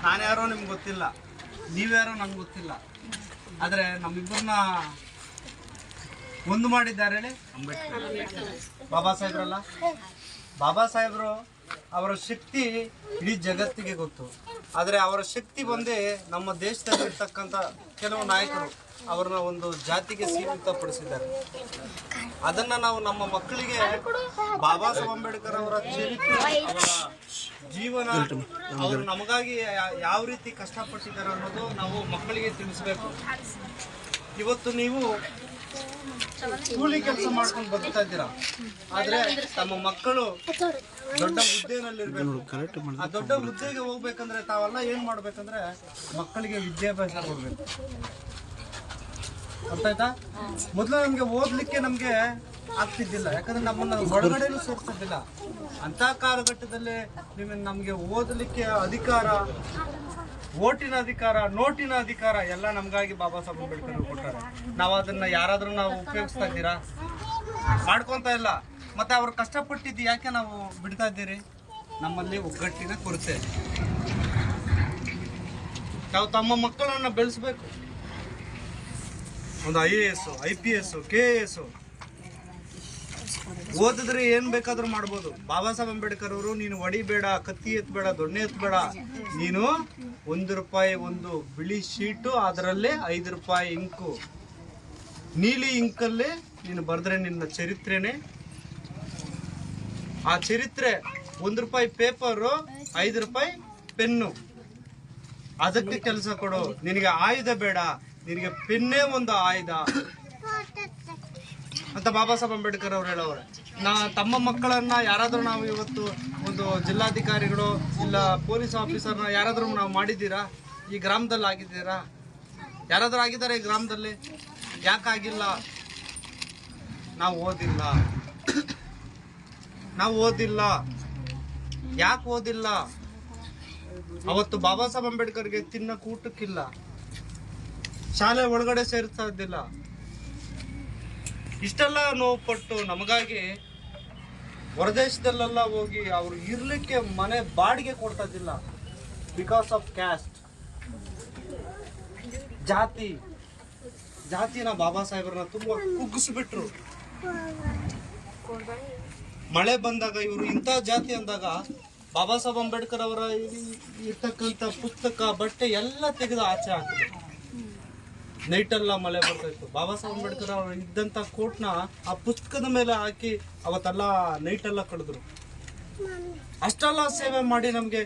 ನಾನ್ಯಾರೋ ನಿಮ್ಗೆ ಗೊತ್ತಿಲ್ಲ, ನೀವ್ಯಾರೋ ನಂಗೆ ಗೊತ್ತಿಲ್ಲ. ಆದರೆ ನಮ್ಮಿಬ್ಬರನ್ನ ಒಂದು ಮಾಡಿದ್ದಾರೆ ಹೇಳಿ ಅಂಬೇಡ್ಕರ್. ಬಾಬಾ ಸಾಹೇಬ್ರಲ್ಲ, ಬಾಬಾ ಸಾಹೇಬರು ಅವರ ಶಕ್ತಿ ಇಡೀ ಜಗತ್ತಿಗೆ ಗೊತ್ತು. ಆದರೆ ಅವರ ಶಕ್ತಿ ಬಂದೇ ನಮ್ಮ ದೇಶದಲ್ಲಿರ್ತಕ್ಕಂಥ ಕೆಲವು ನಾಯಕರು ಅವ್ರನ್ನ ಒಂದು ಜಾತಿಗೆ ಸೀಮಿತಪಡಿಸಿದ್ದಾರೆ. ಅದನ್ನ ನಾವು ನಮ್ಮ ಮಕ್ಕಳಿಗೆ ಬಾಬಾ ಸಾಹೇಬ್ ಅಂಬೇಡ್ಕರ್ ಅವರ ಚರಿತ್ರೆ, ಅವರ ಜೀವನ, ಅವರು ನಮಗಾಗಿ ಯಾವ ರೀತಿ ಕಷ್ಟಪಟ್ಟಿದ್ದಾರೆ ಅನ್ನೋದು ನಾವು ಮಕ್ಕಳಿಗೆ ತಿಳಿಸ್ಬೇಕು. ಇವತ್ತು ನೀವು ಕೂಲಿ ಕೆಲಸ ಮಾಡ್ಕೊಂಡು ಬದುಕ್ತಾ ಇದ್ದೀರಾ, ಆದ್ರೆ ತಮ್ಮ ಮಕ್ಕಳು ದೊಡ್ಡ ಹುದ್ದೆನಲ್ಲಿರ್ಬೇಕು. ಆ ದೊಡ್ಡ ಹುದ್ದೆಗೆ ಹೋಗ್ಬೇಕಂದ್ರೆ ತಾವೆಲ್ಲ ಏನ್ ಮಾಡ್ಬೇಕಂದ್ರೆ ಮಕ್ಕಳಿಗೆ ವಿದ್ಯಾಭ್ಯಾಸ ಕೊಡ್ಬೇಕು. ಅರ್ಥ ಆಯ್ತಾ? ಮೊದಲು ನಮ್ಗೆ ಓದ್ಲಿಕ್ಕೆ ನಮ್ಗೆ ಆಗ್ತಿದ್ದಿಲ್ಲ, ಯಾಕಂದ್ರೆ ನಮ್ಮನ್ನ ಹೊರಗಡೆನೂ ಸೇರ್ತಿದ್ದಿಲ್ಲ. ಅಂತ ಕಾಲಘಟ್ಟದಲ್ಲಿ ನಮ್ಗೆ ಓದಲಿಕ್ಕೆ ಅಧಿಕಾರ, ಓಟಿನ ಅಧಿಕಾರ, ನೋಟಿನ ಅಧಿಕಾರ ಎಲ್ಲ ನಮ್ಗಾಗಿ ಬಾಬಾ ಸಾಹೇಬ್ ಅಂಬೇಡ್ಕರ್ ಕೊಟ್ಟಾರೆ. ನಾವು ಅದನ್ನ ಯಾರಾದ್ರೂ ನಾವು ಉಪಯೋಗಿಸ್ತಾ ಇದ್ದೀರಾ? ಮಾಡ್ಕೊಂತ ಇಲ್ಲ. ಮತ್ತೆ ಅವ್ರು ಕಷ್ಟಪಟ್ಟಿದ್ದು ಯಾಕೆ ನಾವು ಬಿಡ್ತಾ ಇದ್ದೀರಿ? ನಮ್ಮಲ್ಲಿ ಒಗ್ಗಟ್ಟಿನ ಕೊರತೆ. ನಾವು ತಮ್ಮ ಮಕ್ಕಳನ್ನ ಬೆಳೆಸ್ಬೇಕು. ಒಂದು IAS, IPS, KAS ಓದಿದ್ರೆ ಏನ್ ಬೇಕಾದ್ರೂ ಮಾಡ್ಬೋದು. ಬಾಬಾ ಸಾಹೇಬ್ ಅಂಬೇಡ್ಕರ್ ಅವರು ನೀನು ಹೊಡಿಬೇಡ, ಕತ್ತಿ ಎತ್ತಬೇಡ, ದೊಣ್ಣೆ ಎತ್ತಬೇಡ, ನೀನು ₹1 ಒಂದು ಬಿಳಿ ಶೀಟು, ಅದರಲ್ಲೇ ₹5 ಇಂಕು, ನೀಲಿ ಇಂಕಲ್ಲೇ ನೀನು ಬರೆದ್ರೆ ನಿನ್ನ ಚರಿತ್ರೆನೇ. ಆ ಚರಿತ್ರೆ ₹1 ಪೇಪರು, ₹5 ಪೆನ್ನು. ಅದಕ್ಕೆ ಕೆಲಸ ಕೊಡು. ನಿನಗೆ ಆಯುಧ ಬೇಡ, ನಿನಗೆ ಪೆನ್ನೇ ಒಂದು ಆಯುಧ ಅಂತ ಬಾಬಾ ಸಾಹೇಬ್ ಅಂಬೇಡ್ಕರ್ ಅವ್ರು ಹೇಳೋರು. ತಮ್ಮ ಮಕ್ಕಳನ್ನ ಯಾರಾದ್ರೂ ನಾವು ಇವತ್ತು ಒಂದು ಜಿಲ್ಲಾಧಿಕಾರಿಗಳು ಇಲ್ಲ ಪೊಲೀಸ್ ಆಫೀಸರ್ನ ಯಾರಾದ್ರೂ ನಾವು ಮಾಡಿದ್ದೀರಾ? ಈ ಗ್ರಾಮದಲ್ಲಿ ಆಗಿದ್ದೀರಾ? ಯಾರಾದ್ರೂ ಆಗಿದ್ದಾರೆ ಈ ಗ್ರಾಮದಲ್ಲಿ? ಯಾಕಾಗಿಲ್ಲ? ನಾವು ಓದಿಲ್ಲ. ಯಾಕೆ ಓದಿಲ್ಲ? ಅವತ್ತು ಬಾಬಾ ಸಾಹೇಬ್ ಅಂಬೇಡ್ಕರ್ಗೆ ತಿನ್ನಕ್ಕೆ ಊಟಕ್ಕಿಲ್ಲ, ಶಾಲೆ ಒಳಗಡೆ ಸೇರಿಸ್ತಾ ಇದ್ದಿಲ್ಲ. ಇಷ್ಟೆಲ್ಲ ನೋವು ಪಟ್ಟು ನಮಗಾಗಿ ಹೊರದೇಶದಲ್ಲೆಲ್ಲ ಹೋಗಿ ಅವ್ರು ಇರ್ಲಿಕ್ಕೆ ಮನೆ ಬಾಡಿಗೆ ಕೊಡ್ತಾ ಇದ್ದಿಲ್ಲ. ಬಿಕಾಸ್ ಆಫ್ ಕ್ಯಾಸ್ಟ್, ಜಾತಿನ ಬಾಬಾ ಸಾಹೇಬ್ರನ್ನ ತುಂಬಾ ಕುಗ್ಗಿಸ್ಬಿಟ್ರು. ಮಳೆ ಬಂದಾಗ ಇವರು ಇಂಥ ಜಾತಿ ಅಂದಾಗ ಬಾಬಾ ಸಾಹೇಬ್ ಅಂಬೇಡ್ಕರ್ ಅವರ ಇರ್ತಕ್ಕಂಥ ಪುಸ್ತಕ, ಬಟ್ಟೆ ಎಲ್ಲ ತೆಗೆದು ಆಚೆ ಹಾಕಿದ್ರು. ನೈಟೆಲ್ಲ ಮಳೆ ಬರ್ತಾ ಇತ್ತು. ಬಾಬಾ ಸಾಹೇಬ್ ಅಂಬೇಡ್ಕರ್ ಅವರು ಇದ್ದಂಥ ಕೋಟ್ನ ಆ ಪುಸ್ತಕದ ಮೇಲೆ ಹಾಕಿ ಅವತ್ತೆಲ್ಲ ನೈಟೆಲ್ಲ ಕಳೆದ್ರು. ಅಷ್ಟೆಲ್ಲ ಸೇವೆ ಮಾಡಿ ನಮಗೆ